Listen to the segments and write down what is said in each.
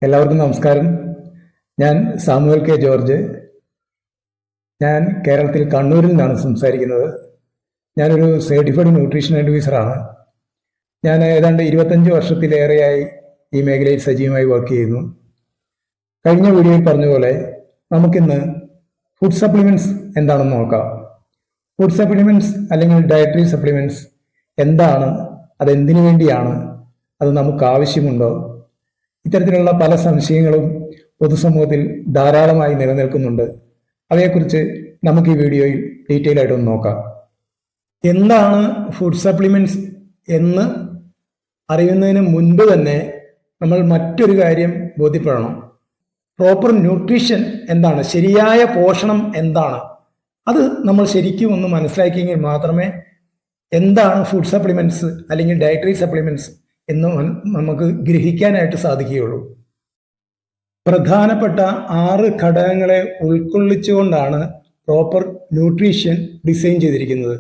എല്ലാവർക്കും നമസ്കാരം. ഞാൻ സാമുവൽ കെ ജോർജ്. ഞാൻ കേരളത്തിൽ കണ്ണൂരിൽ നിന്നാണ് സംസാരിക്കുന്നത്. ഞാനൊരു സർട്ടിഫൈഡ് ന്യൂട്രീഷൻ അഡ്വൈസറാണ്. ഞാൻ ഏതാണ്ട് 25 വർഷത്തിലേറെയായി ഈ മേഖലയിൽ സജീവമായി വർക്ക് ചെയ്യുന്നു. കഴിഞ്ഞ വീഡിയോയിൽ പറഞ്ഞ പോലെ നമുക്കിന്ന് ഫുഡ് സപ്ലിമെൻറ്റ്സ് എന്താണെന്ന് നോക്കാം. ഫുഡ് സപ്ലിമെൻറ്റ്സ് അല്ലെങ്കിൽ ഡയറ്ററി സപ്ലിമെൻറ്റ്സ് എന്താണ്, അതെന്തിനു വേണ്ടിയാണ്, അത് നമുക്ക് ആവശ്യമുണ്ടോ, ഇത്തരത്തിലുള്ള പല സംശയങ്ങളും പൊതുസമൂഹത്തിൽ ധാരാളമായി നിലനിൽക്കുന്നുണ്ട്. അവയെക്കുറിച്ച് നമുക്ക് ഈ വീഡിയോയിൽ ഡീറ്റെയിൽ ആയിട്ടൊന്ന് നോക്കാം. എന്താണ് ഫുഡ് സപ്ലിമെൻറ്റ്സ് എന്ന് അറിയുന്നതിന് മുൻപ് തന്നെ നമ്മൾ മറ്റൊരു കാര്യം ബോധ്യപ്പെടണം. പ്രോപ്പർ ന്യൂട്രീഷൻ എന്താണ്, ശരിയായ പോഷണം എന്താണ്, അത് നമ്മൾ ശരിക്കും ഒന്ന് മനസ്സിലാക്കിയെങ്കിൽ മാത്രമേ എന്താണ് ഫുഡ് സപ്ലിമെൻറ്റ്സ് അല്ലെങ്കിൽ ഡയറ്ററി സപ്ലിമെൻറ്റ്സ് എന്ന് നമുക്ക് ഗ്രഹിക്കാനായിട്ട് സാധിക്കുകയുള്ളൂ. പ്രധാനപ്പെട്ട 6 ഘടകങ്ങളെ ഉൾക്കൊള്ളിച്ചുകൊണ്ടാണ് പ്രോപ്പർ ന്യൂട്രീഷൻ ഡിസൈൻ ചെയ്തിരിക്കുന്നത്.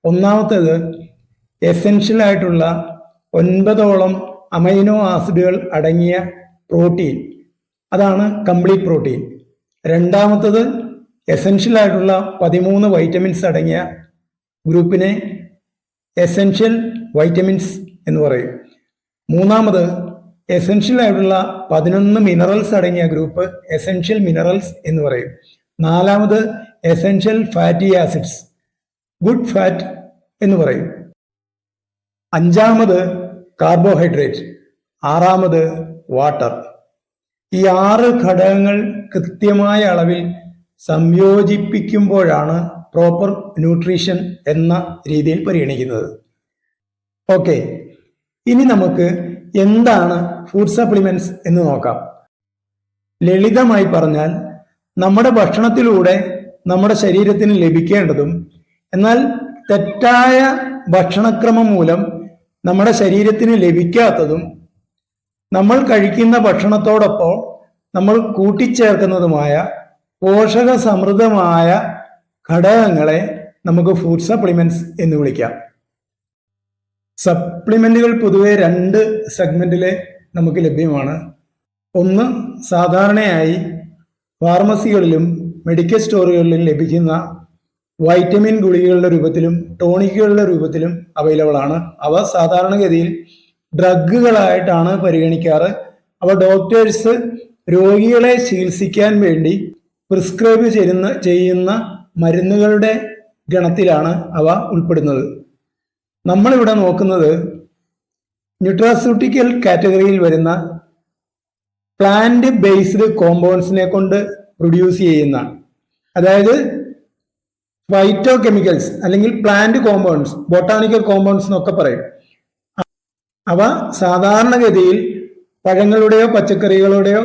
ഒന്നാമത്തേത് എസെൻഷ്യൽ ആയിട്ടുള്ള 9ഓളം അമൈനോ ആസിഡുകൾ അടങ്ങിയ പ്രോട്ടീൻ, അതാണ് കംപ്ലീറ്റ് പ്രോട്ടീൻ. രണ്ടാമത്തത് എസെൻഷ്യൽ ആയിട്ടുള്ള 13 വൈറ്റമിൻസ് അടങ്ങിയ ഗ്രൂപ്പിനെ എസെൻഷ്യൽ വൈറ്റമിൻസ് എന്ന് പറയും. മൂന്നാമത് എസെൻഷ്യൽ ആയിട്ടുള്ള 11 മിനറൽസ് അടങ്ങിയ ഗ്രൂപ്പ് എസെൻഷ്യൽ മിനറൽസ് എന്ന് പറയും. നാലാമത് essential fatty acids, good fat എന്ന് പറയും. അഞ്ചാമത് കാർബോഹൈഡ്രേറ്റ്, ആറാമത് വാട്ടർ. ഈ 6 ഘടകങ്ങൾ കൃത്യമായ അളവിൽ സംയോജിപ്പിക്കുമ്പോഴാണ് പ്രോപ്പർ ന്യൂട്രീഷൻ എന്ന രീതിയിൽ പരിഗണിക്കുന്നത്. ഓക്കെ, ഇനി നമുക്ക് എന്താണ് ഫുഡ് സപ്ലിമെന്റ്സ് എന്ന് നോക്കാം. ലളിതമായി പറഞ്ഞാൽ നമ്മുടെ ഭക്ഷണത്തിലൂടെ നമ്മുടെ ശരീരത്തിന് ലഭിക്കേണ്ടതും എന്നാൽ തെറ്റായ ഭക്ഷണക്രമം മൂലം നമ്മുടെ ശരീരത്തിന് ലഭിക്കാത്തതും നമ്മൾ കഴിക്കുന്ന ഭക്ഷണത്തോടൊപ്പം നമ്മൾ കൂട്ടിച്ചേർക്കുന്നതുമായ പോഷക സമൃദ്ധമായ ഘടകങ്ങളെ നമുക്ക് ഫുഡ് സപ്ലിമെന്റ്സ് എന്ന് വിളിക്കാം. സപ്ലിമെന്റുകൾ പൊതുവെ 2 സെഗ്മെന്റിൽ നമുക്ക് ലഭ്യമാണ്. ഒന്ന്, സാധാരണയായി ഫാർമസികളിലും മെഡിക്കൽ സ്റ്റോറുകളിലും ലഭിക്കുന്ന വൈറ്റമിൻ ഗുളികകളുടെ രൂപത്തിലും ടോണിക്കുകളുടെ രൂപത്തിലും അവൈലബിൾ ആണ്. അവ സാധാരണഗതിയിൽ ഡ്രഗുകളായിട്ടാണ് പരിഗണിക്കാറ്. അവ ഡോക്ടേഴ്സ് രോഗികളെ ചികിത്സിക്കാൻ വേണ്ടി പ്രിസ്ക്രൈബ് ചെയ്യുന്ന മരുന്നുകളുടെ ഗണത്തിലാണ് അവ ഉൾപ്പെടുന്നത്. നമ്മളിവിടെ നോക്കുന്നത് ന്യൂട്രാസ്യൂട്ടിക്കൽ കാറ്റഗറിയിൽ വരുന്ന പ്ലാന്റ് ബേസ്ഡ് കോമ്പൗണ്ട്സിനെ കൊണ്ട് പ്രൊഡ്യൂസ് ചെയ്യുന്ന, അതായത് ഫൈറ്റോ കെമിക്കൽസ് അല്ലെങ്കിൽ പ്ലാന്റ് കോമ്പൗണ്ട്സ്, ബൊട്ടാണിക്കൽ കോമ്പൗണ്ട്സ് എന്നൊക്കെ പറയും. അവ സാധാരണഗതിയിൽ പഴങ്ങളുടെയോ പച്ചക്കറികളുടെയോ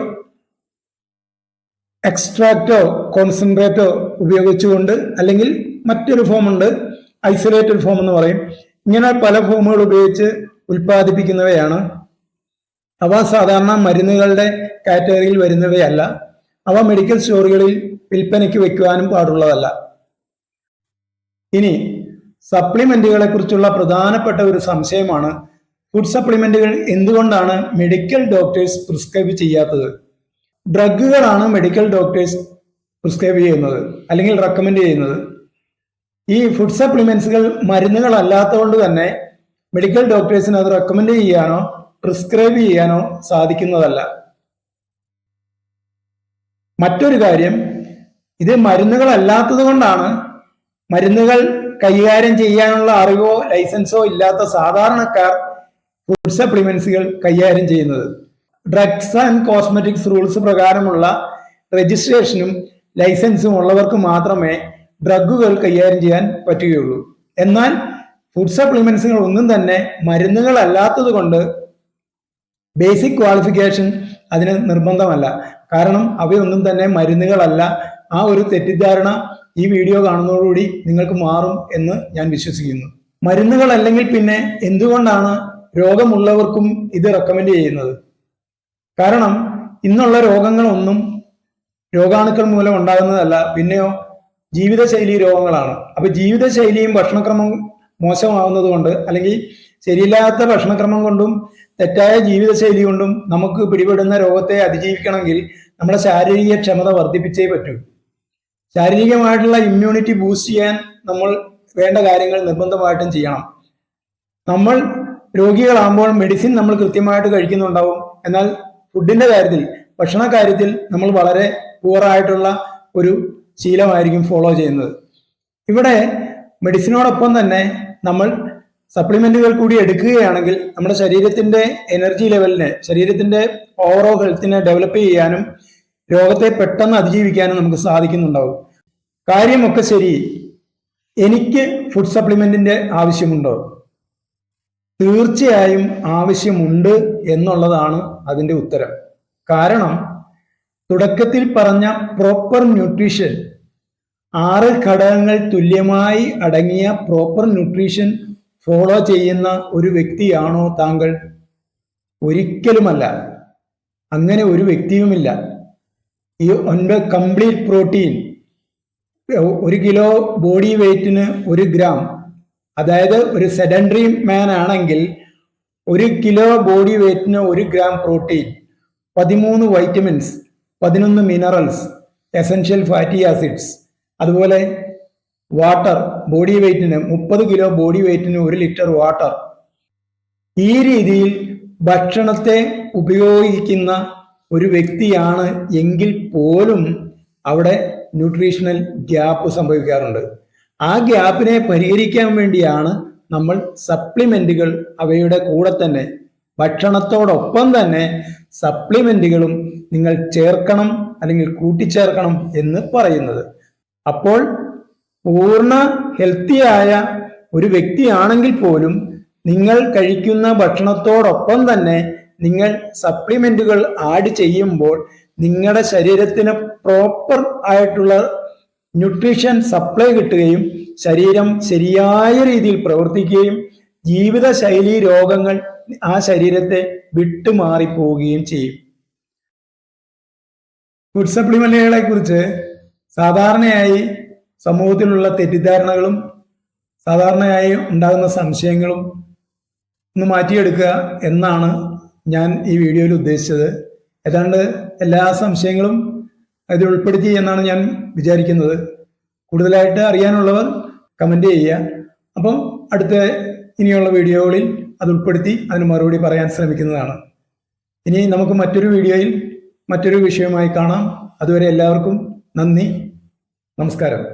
എക്സ്ട്രാക്റ്റോ കോൺസെൻട്രേറ്റോ ഉപയോഗിച്ചുകൊണ്ട്, അല്ലെങ്കിൽ മറ്റൊരു ഫോമുണ്ട് ഐസൊലേറ്റഡ് ഫോം എന്ന് പറയും, ഇങ്ങനെ പല ഫോമുകൾ ഉപയോഗിച്ച് ഉൽപ്പാദിപ്പിക്കുന്നവയാണ്. അവ സാധാരണ മരുന്നുകളുടെ കാറ്റഗറിയിൽ വരുന്നവയല്ല. അവ മെഡിക്കൽ സ്റ്റോറുകളിൽ വിൽപ്പനയ്ക്ക് വെക്കുവാനും പാടുള്ളതല്ല. ഇനി സപ്ലിമെന്റുകളെ കുറിച്ചുള്ള പ്രധാനപ്പെട്ട ഒരു സംശയമാണ്, ഫുഡ് സപ്ലിമെന്റുകൾ എന്തുകൊണ്ടാണ് മെഡിക്കൽ ഡോക്ടേഴ്സ് പ്രിസ്ക്രൈബ് ചെയ്യാത്തത്? ഡ്രഗുകളാണ് മെഡിക്കൽ ഡോക്ടേഴ്സ് പ്രിസ്ക്രൈബ് ചെയ്യുന്നത് അല്ലെങ്കിൽ റെക്കമെൻഡ് ചെയ്യുന്നത്. ഈ ഫുഡ് സപ്ലിമെന്റ്സുകൾ മരുന്നുകളല്ലാത്തതുകൊണ്ട് തന്നെ മെഡിക്കൽ ഡോക്ടേഴ്സിന് അത് റെക്കമെൻഡ് ചെയ്യാനോ പ്രിസ്ക്രൈബ് ചെയ്യാനോ സാധിക്കുന്നതല്ല. മറ്റൊരു കാര്യം, ഇത് മരുന്നുകളല്ലാത്തത് കൊണ്ടാണ് മരുന്നുകൾ കൈകാര്യം ചെയ്യാനുള്ള അറിവോ ലൈസൻസോ ഇല്ലാത്ത സാധാരണക്കാർ ഫുഡ് സപ്ലിമെന്റ്സുകൾ കൈകാര്യം ചെയ്യുന്നത്. ഡ്രഗ്സ് ആൻഡ് കോസ്മെറ്റിക്സ് റൂൾസ് പ്രകാരമുള്ള രജിസ്ട്രേഷനും ലൈസൻസും ഉള്ളവർക്ക് മാത്രമേ ഡ്രഗുകൾ കൈകാര്യം ചെയ്യാൻ പറ്റുകയുള്ളൂ. എന്നാൽ ഫുഡ് സപ്ലിമെന്റ്സുകൾ ഒന്നും തന്നെ മരുന്നുകളല്ലാത്തത് കൊണ്ട് ബേസിക് ക്വാളിഫിക്കേഷൻ അതിന് നിർബന്ധമല്ല. കാരണം അവയൊന്നും തന്നെ മരുന്നുകളല്ല. ആ ഒരു തെറ്റിദ്ധാരണ ഈ വീഡിയോ കാണുന്നതോടുകൂടി നിങ്ങൾക്ക് മാറും എന്ന് ഞാൻ വിശ്വസിക്കുന്നു. മരുന്നുകൾ അല്ലെങ്കിൽ പിന്നെ എന്തുകൊണ്ടാണ് രോഗമുള്ളവർക്കും ഇത് റെക്കമെൻഡ് ചെയ്യുന്നത്? കാരണം ഇന്നുള്ള രോഗങ്ങളൊന്നും രോഗാണുക്കൾ മൂലം ഉണ്ടാകുന്നതല്ല, പിന്നെയോ ജീവിതശൈലി രോഗങ്ങളാണ്. അപ്പൊ ജീവിതശൈലിയും ഭക്ഷണക്രമം മോശമാവുന്നത് കൊണ്ട്, അല്ലെങ്കിൽ ശരിയില്ലാത്ത ഭക്ഷണക്രമം കൊണ്ടും തെറ്റായ ജീവിതശൈലി കൊണ്ടും നമുക്ക് പിടിപെടുന്ന രോഗത്തെ അതിജീവിക്കണമെങ്കിൽ നമ്മുടെ ശാരീരിക ക്ഷമത വർദ്ധിപ്പിച്ചേ പറ്റൂ. ശാരീരികമായിട്ടുള്ള ഇമ്മ്യൂണിറ്റി ബൂസ്റ്റ് ചെയ്യാൻ നമ്മൾ വേണ്ട കാര്യങ്ങൾ നിർബന്ധമായിട്ടും ചെയ്യണം. നമ്മൾ രോഗികളാകുമ്പോൾ മെഡിസിൻ നമ്മൾ കൃത്യമായിട്ട് കഴിക്കുന്നുണ്ടാവും. എന്നാൽ ഫുഡിന്റെ കാര്യത്തിൽ, ഭക്ഷണ കാര്യത്തിൽ നമ്മൾ വളരെ പൂറായിട്ടുള്ള ഒരു ശീലമായിരിക്കും ഫോളോ ചെയ്യുന്നത്. ഇവിടെ മെഡിസിനോടൊപ്പം തന്നെ നമ്മൾ സപ്ലിമെന്റുകൾ കൂടി എടുക്കുകയാണെങ്കിൽ നമ്മുടെ ശരീരത്തിന്റെ എനർജി ലെവലിനെ, ശരീരത്തിന്റെ ഓവറോൾ ഹെൽത്തിനെ ഡെവലപ്പ് ചെയ്യാനും രോഗത്തെ പെട്ടെന്ന് അതിജീവിക്കാനും നമുക്ക് സാധിക്കുന്നുണ്ടാവും. കാര്യമൊക്കെ ശരി, എനിക്ക് ഫുഡ് സപ്ലിമെന്റിന്റെ ആവശ്യമുണ്ടോ? തീർച്ചയായും ആവശ്യമുണ്ട് എന്നുള്ളതാണ് അതിന്റെ ഉത്തരം. കാരണം തുടക്കത്തിൽ പറഞ്ഞ പ്രോപ്പർ ന്യൂട്രീഷൻ, 6 ഘടകങ്ങൾ തുല്യമായി അടങ്ങിയ പ്രോപ്പർ ന്യൂട്രീഷൻ ഫോളോ ചെയ്യുന്ന ഒരു വ്യക്തിയാണോ താങ്കൾ? ഒരിക്കലുമല്ല. അങ്ങനെ ഒരു വ്യക്തിയുമില്ല. ഈ 9 കംപ്ലീറ്റ് പ്രോട്ടീൻ 1 കിലോ ബോഡി വെയ്റ്റിന് 1 ഗ്രാം, അതായത് ഒരു സെഡൻഡറി മാൻ ആണെങ്കിൽ 1 കിലോ ബോഡി വെയ്റ്റിന് 1 gram protein, 13 vitamins, 11 minerals, essential fatty acids, അതുപോലെ വാട്ടർ ബോഡി വെയ്റ്റിന് 30 കിലോ ബോഡി വെയ്റ്റിന് 1 ലിറ്റർ വാട്ടർ. ഈ രീതിയിൽ ഭക്ഷണത്തെ ഉപയോഗിക്കുന്ന ഒരു വ്യക്തിയാണ് എങ്കിൽ പോലും അവിടെ ന്യൂട്രീഷണൽ ഗ്യാപ്പ് സംഭവിക്കാറുണ്ട്. ആ ഗ്യാപ്പിനെ പരിഹരിക്കാൻ വേണ്ടിയാണ് നമ്മൾ സപ്ലിമെന്റുകൾ അവയുടെ കൂടെ തന്നെ, ഭക്ഷണത്തോടൊപ്പം തന്നെ സപ്ലിമെന്റുകളും നിങ്ങൾ ചേർക്കണം അല്ലെങ്കിൽ കൂട്ടിച്ചേർക്കണം എന്ന് പറയുന്നത്. അപ്പോൾ പൂർണ്ണ ഹെൽത്തിയായ ഒരു വ്യക്തിയാണെങ്കിൽ പോലും നിങ്ങൾ കഴിക്കുന്ന ഭക്ഷണത്തോടൊപ്പം തന്നെ നിങ്ങൾ സപ്ലിമെന്റുകൾ ആഡ് ചെയ്യുമ്പോൾ നിങ്ങളുടെ ശരീരത്തിന് പ്രോപ്പർ ആയിട്ടുള്ള ന്യൂട്രീഷൻ സപ്ലൈ കിട്ടുകയും ശരീരം ശരിയായ രീതിയിൽ പ്രവർത്തിക്കുകയും ജീവിതശൈലി രോഗങ്ങൾ ആ ശരീരത്തെ വിട്ടുമാറിപ്പോവുകയും ചെയ്യും. ഫുഡ് സപ്ലിമെന്റുകളെ കുറിച്ച് സാധാരണയായി സമൂഹത്തിലുള്ള തെറ്റിദ്ധാരണകളും സാധാരണയായി ഉണ്ടാകുന്ന സംശയങ്ങളും ഒന്ന് മാറ്റിയെടുക്കുക എന്നാണ് ഞാൻ ഈ വീഡിയോയിൽ ഉദ്ദേശിച്ചത്. ഏതാണ്ട് എല്ലാ സംശയങ്ങളും അതിൽ ഉൾപ്പെടുത്തി എന്നാണ് ഞാൻ വിചാരിക്കുന്നത്. കൂടുതലായിട്ട് അറിയാനുള്ളവർ കമന്റ് ചെയ്യുക. അപ്പം അടുത്ത ഇനിയുള്ള വീഡിയോകളിൽ അത് ഉൾപ്പെടുത്തി അതിന് മറുപടി പറയാൻ ശ്രമിക്കുന്നതാണ്. ഇനി നമുക്ക് മറ്റൊരു വീഡിയോയിൽ മറ്റൊരു വിഷയവുമായി കാണാം. അതുവരെ എല്ലാവർക്കും നന്ദി, നമസ്കാരം.